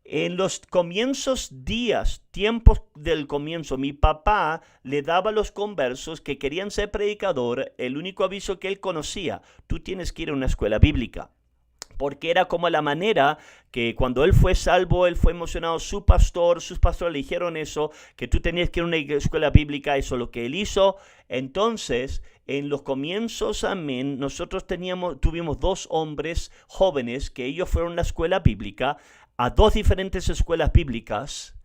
En los tiempos del comienzo, mi papá le daba a los conversos que querían ser predicador el único aviso que él conocía: tú tienes que ir a una escuela bíblica. Porque era como la manera que cuando él fue salvo, él fue emocionado, sus pastores le dijeron eso, que tú tenías que ir a una escuela bíblica, eso es lo que él hizo. Entonces, en los comienzos, amén, nosotros tuvimos 2 hombres jóvenes que ellos fueron a la escuela bíblica, a 2 diferentes escuelas bíblicas.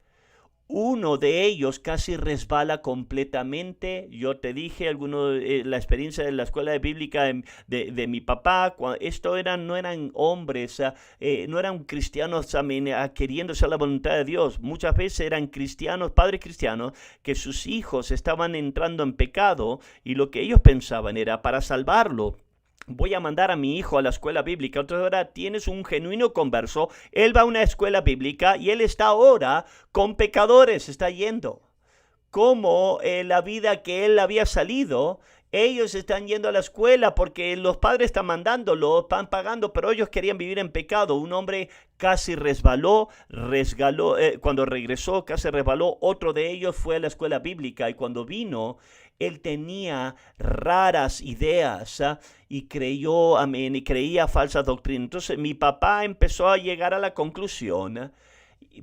Uno de ellos casi resbala completamente. Yo te dije la experiencia de la escuela bíblica de mi papá. No eran hombres, no eran cristianos queriendo hacer la voluntad de Dios. Muchas veces eran padres cristianos, que sus hijos estaban entrando en pecado y lo que ellos pensaban era, para salvarlo, voy a mandar a mi hijo a la escuela bíblica. Entonces ahora tienes un genuino converso, él va a una escuela bíblica y él está ahora con pecadores, está yendo. Como la vida que él había salido, ellos están yendo a la escuela porque los padres están mandándolo, están pagando, pero ellos querían vivir en pecado. Un hombre casi resbaló, cuando regresó casi resbaló. Otro de ellos fue a la escuela bíblica y cuando vino, él tenía raras ideas y creía falsa doctrina. Entonces mi papá empezó a llegar a la conclusión.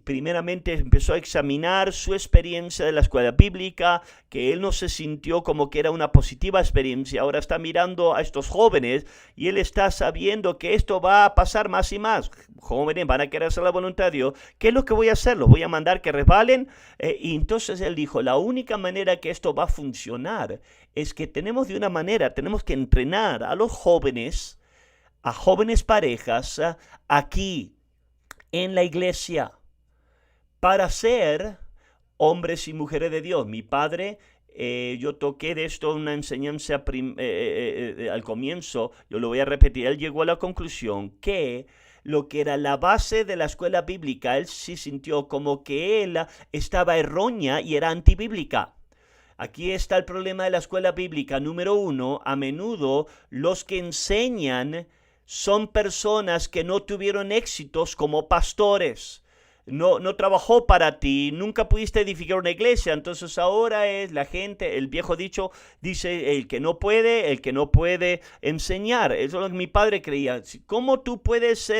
Primeramente empezó a examinar su experiencia de la escuela bíblica, que él no se sintió como que era una positiva experiencia. Ahora está mirando a estos jóvenes y él está sabiendo que esto va a pasar más y más. Jóvenes van a querer hacer la voluntad de Dios. ¿Qué es lo que voy a hacer? ¿Los voy a mandar que resbalen? Y entonces él dijo, la única manera que esto va a funcionar es que tenemos que entrenar a los jóvenes, a jóvenes parejas, aquí en la iglesia, para ser hombres y mujeres de Dios. Mi padre, yo toqué de esto una enseñanza al comienzo, yo lo voy a repetir. Él llegó a la conclusión que lo que era la base de la escuela bíblica, él sí sintió como que él estaba errónea y era antibíblica. Aquí está el problema de la escuela bíblica. Número 1, a menudo los que enseñan son personas que no tuvieron éxitos como pastores. No trabajó para ti, nunca pudiste edificar una iglesia. Entonces ahora es la gente, el viejo dicho dice, el que no puede enseñar. Eso es lo que mi padre creía. ¿Cómo tú puedes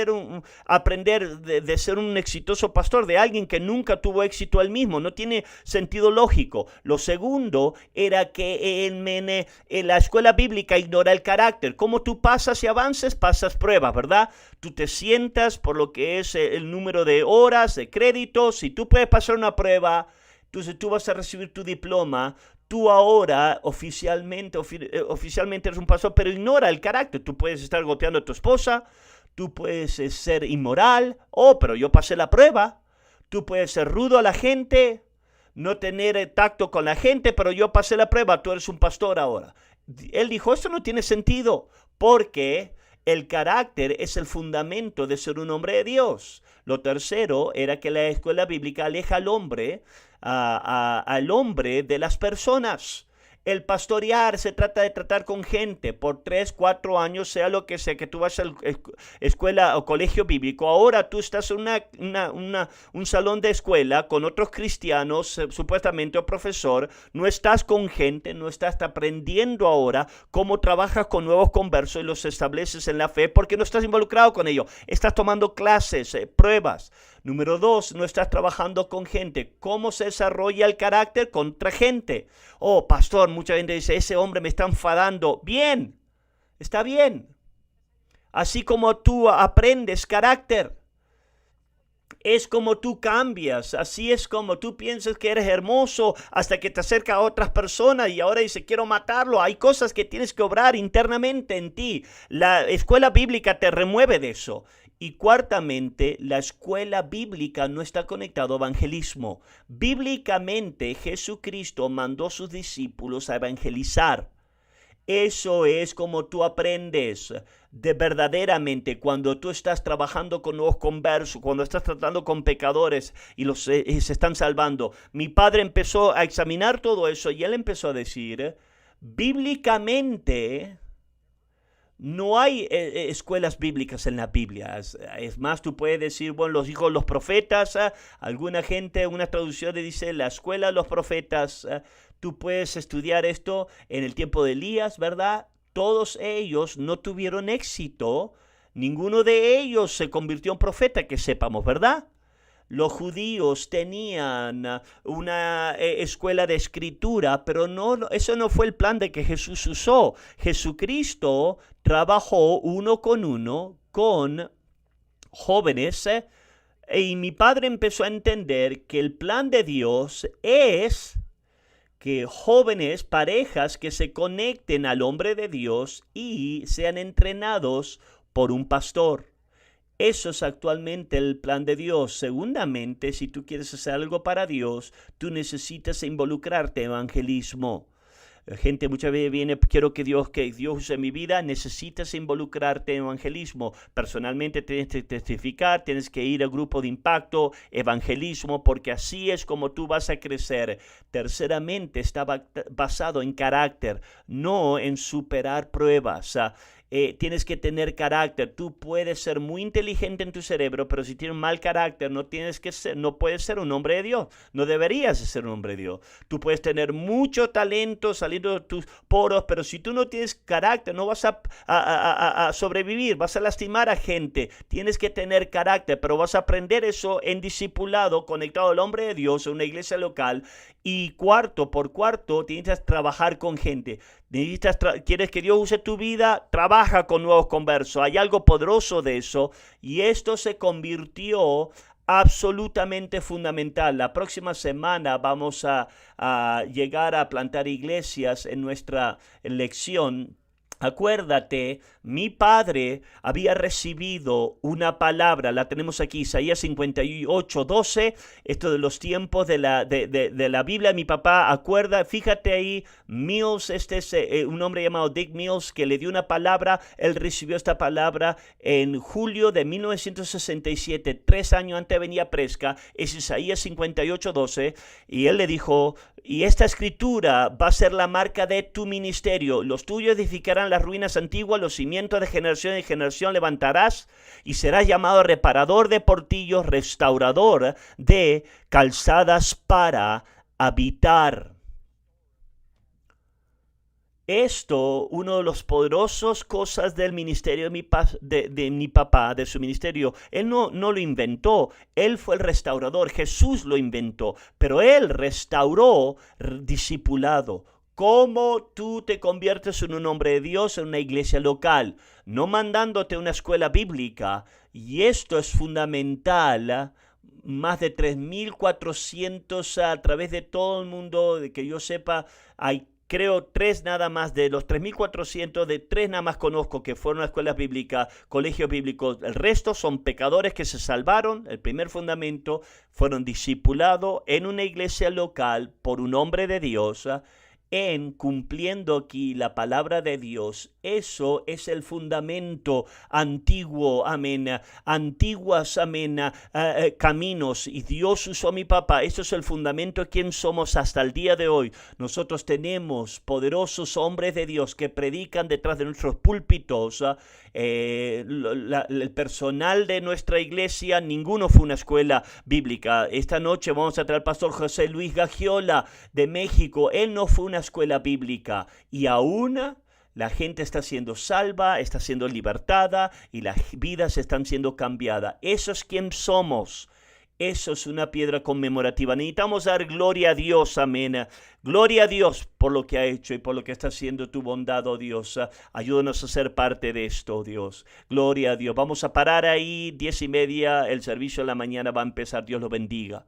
aprender de ser un exitoso pastor de alguien que nunca tuvo éxito él mismo? No tiene sentido lógico. Lo segundo era que en la escuela bíblica ignora el carácter. ¿Cómo tú pasas y avances? Pasas pruebas, ¿verdad? Tú te sientas por lo que es el número de horas, de créditos. Si tú puedes pasar una prueba, entonces tú vas a recibir tu diploma. Tú ahora oficialmente eres un pastor, pero ignora el carácter. Tú puedes estar golpeando a tu esposa, tú puedes ser inmoral. Pero yo pasé la prueba. Tú puedes ser rudo a la gente, no tener tacto con la gente, pero yo pasé la prueba. Tú eres un pastor ahora. Él dijo, esto no tiene sentido, porque el carácter es el fundamento de ser un hombre de Dios. Lo tercero era que la escuela bíblica aleja al hombre de las personas. El pastorear se trata de tratar con gente por 3, 4 años, sea lo que sea, que tú vas a escuela o colegio bíblico. Ahora tú estás en un salón de escuela con otros cristianos, supuestamente, o profesor. No estás con gente, no estás aprendiendo ahora cómo trabajas con nuevos conversos y los estableces en la fe, porque no estás involucrado con ellos. Estás tomando clases, pruebas. Número 2, no estás trabajando con gente. ¿Cómo se desarrolla el carácter? Contra gente. Oh, pastor, mucha gente dice, ese hombre me está enfadando. Bien, está bien. Así como tú aprendes carácter, es como tú cambias, así es como tú piensas que eres hermoso hasta que te acerca a otras personas y ahora dice quiero matarlo. Hay cosas que tienes que obrar internamente en ti. La escuela bíblica te remueve de eso. Y cuartamente, la escuela bíblica no está conectada a evangelismo. Bíblicamente, Jesucristo mandó a sus discípulos a evangelizar. Eso es como tú aprendes de verdaderamente cuando tú estás trabajando con nuevos conversos, cuando estás tratando con pecadores y se están salvando. Mi padre empezó a examinar todo eso y él empezó a decir, bíblicamente no hay escuelas bíblicas en la Biblia. Es más, tú puedes decir, bueno, los hijos de los profetas, alguna gente, unas traducciones dice la escuela de los profetas. Tú puedes estudiar esto en el tiempo de Elías, ¿verdad? Todos ellos no tuvieron éxito. Ninguno de ellos se convirtió en profeta, que sepamos, ¿verdad? Los judíos tenían una escuela de escritura, pero eso no fue el plan de que Jesús usó. Jesucristo trabajó uno con jóvenes y mi padre empezó a entender que el plan de Dios es que jóvenes, parejas que se conecten al hombre de Dios y sean entrenados por un pastor. Eso es actualmente el plan de Dios. Segundamente, si tú quieres hacer algo para Dios, tú necesitas involucrarte en evangelismo. Gente muchas veces viene, quiero que Dios use mi vida, necesitas involucrarte en evangelismo. Personalmente tienes que testificar, tienes que ir al grupo de impacto, evangelismo, porque así es como tú vas a crecer. Terceramente, está basado en carácter, no en superar pruebas. Tienes que tener carácter. Tú puedes ser muy inteligente en tu cerebro, pero si tienes un mal carácter, no puedes ser un hombre de Dios. No deberías ser un hombre de Dios. Tú puedes tener mucho talento saliendo de tus poros, pero si tú no tienes carácter, no vas a sobrevivir, vas a lastimar a gente. Tienes que tener carácter, pero vas a aprender eso en discipulado, conectado al hombre de Dios, en una iglesia local. Y cuarto, tienes que trabajar con gente. ¿Quieres que Dios use tu vida? Trabaja con nuevos conversos. Hay algo poderoso de eso. Y esto se convirtió absolutamente fundamental. La próxima semana vamos a llegar a plantar iglesias en nuestra lección. Acuérdate, mi padre había recibido una palabra, la tenemos aquí, Isaías 58:12, esto de los tiempos de la Biblia. Mi papá, fíjate ahí, Mills, un hombre llamado Dick Mills, que le dio una palabra. Él recibió esta palabra en julio de 1967, 3 años antes de venir a Presca, es Isaías 58:12, y él le dijo, y esta escritura va a ser la marca de tu ministerio. Los tuyos edificarán las ruinas antiguas, los cimientos de generación en generación levantarás, y serás llamado reparador de portillos, restaurador de calzadas para habitar. Esto, uno de los poderosos cosas del ministerio de mi papá, de su ministerio, él no lo inventó, él fue el restaurador, Jesús lo inventó, pero él restauró discipulado. ¿Cómo tú te conviertes en un hombre de Dios en una iglesia local? No mandándote a una escuela bíblica, y esto es fundamental. Más de 3.400 a través de todo el mundo, de que yo sepa, hay creo 3 nada más de los 3.400, de 3 nada más conozco que fueron a escuelas bíblicas, colegios bíblicos. El resto son pecadores que se salvaron. El primer fundamento, fueron discipulados en una iglesia local por un hombre de Dios, en cumpliendo aquí la palabra de Dios. Eso es el fundamento antiguo, amén, antiguas, amén, caminos, y Dios usó a mi papá. Eso es el fundamento de quién somos hasta el día de hoy. Nosotros tenemos poderosos hombres de Dios que predican detrás de nuestros púlpitos. El personal de nuestra iglesia, ninguno fue una escuela bíblica. Esta noche vamos a traer al pastor José Luis Gagiola de México. Él no fue una escuela bíblica, y aún la gente está siendo salva, está siendo libertada, y las vidas están siendo cambiadas. Eso es quien somos. Eso es una piedra conmemorativa. Necesitamos dar gloria a Dios, amén. Gloria a Dios por lo que ha hecho y por lo que está haciendo tu bondad, oh Dios. Ayúdanos a ser parte de esto, oh Dios. Gloria a Dios. Vamos a parar ahí, 10:30, el servicio de la mañana va a empezar. Dios lo bendiga.